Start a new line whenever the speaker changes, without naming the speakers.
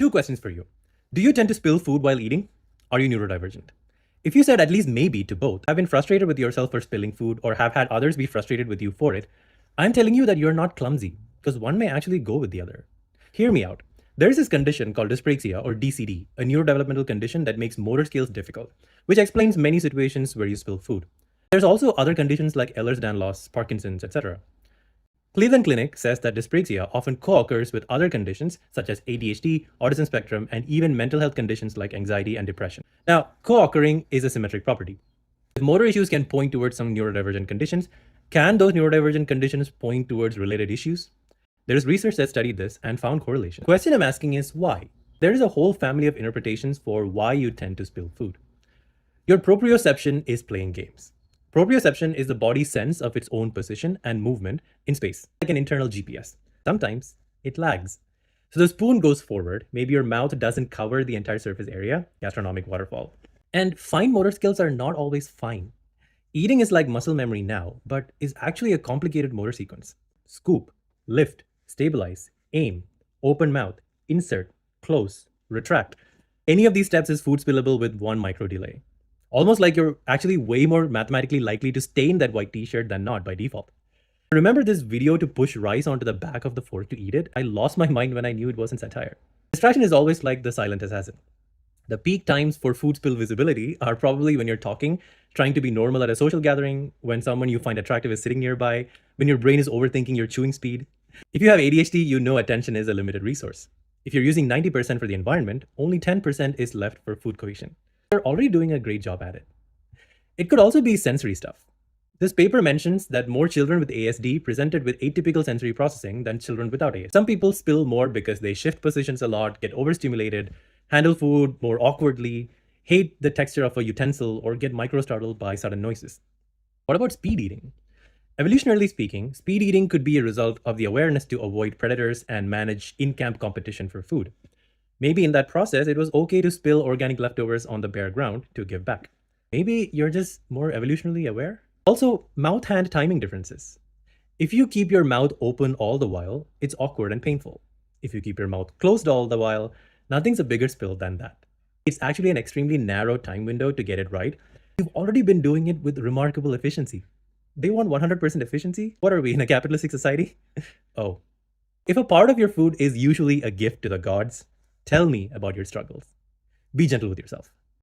Two questions for you. Do you tend to spill food while eating? Are you neurodivergent? If you said at least maybe to both, have been frustrated with yourself for spilling food or have had others be frustrated with you for it, I'm telling you that you're not clumsy, because one may actually go with the other. Hear me out. There is this condition called dyspraxia or DCD, a neurodevelopmental condition that makes motor skills difficult, which explains many situations where you spill food. There's also other conditions like Ehlers-Danlos, Parkinson's, etc. Cleveland Clinic says that dyspraxia often co-occurs with other conditions such as ADHD, autism spectrum, and even mental health conditions like anxiety and depression. Now, co-occurring is a symmetric property. If motor issues can point towards some neurodivergent conditions, can those neurodivergent conditions point towards related issues? There is research that studied this and found correlation. The question I'm asking is why? There is a whole family of interpretations for why you tend to spill food. Your proprioception is playing games. Proprioception is the body's sense of its own position and movement in space, like an internal GPS. Sometimes it lags. So the spoon goes forward, maybe your mouth doesn't cover the entire surface area, gastronomic waterfall. And fine motor skills are not always fine. Eating is like muscle memory now, but is actually a complicated motor sequence. Scoop, lift, stabilize, aim, open mouth, insert, close, retract. Any of these steps is food spillable with one micro delay. Almost like you're actually way more mathematically likely to stain that white t-shirt than not by default. Remember this video to push rice onto the back of the fork to eat it? I lost my mind when I knew it wasn't satire. Distraction is always like the silent assassin. The peak times for food spill visibility are probably when you're talking, trying to be normal at a social gathering, when someone you find attractive is sitting nearby, when your brain is overthinking your chewing speed. If you have ADHD, you know attention is a limited resource. If you're using 90% for the environment, only 10% is left for food cohesion. You're already doing a great job at it. It could also be sensory stuff. This paper mentions that more children with ASD presented with atypical sensory processing than children without ASD. Some people spill more because they shift positions a lot, get overstimulated, handle food more awkwardly, hate the texture of a utensil, or get micro-startled by sudden noises. What about speed eating? Evolutionarily speaking, speed eating could be a result of the awareness to avoid predators and manage in-camp competition for food. Maybe in that process, it was okay to spill organic leftovers on the bare ground to give back. Maybe you're just more evolutionarily aware. Also, mouth-hand timing differences. If you keep your mouth open all the while, it's awkward and painful. If you keep your mouth closed all the while, nothing's a bigger spill than that. It's actually an extremely narrow time window to get it right. You've already been doing it with remarkable efficiency. They want 100% efficiency? What are we, in a capitalistic society? Oh. If a part of your food is usually a gift to the gods, tell me about your struggles. Be gentle with yourself.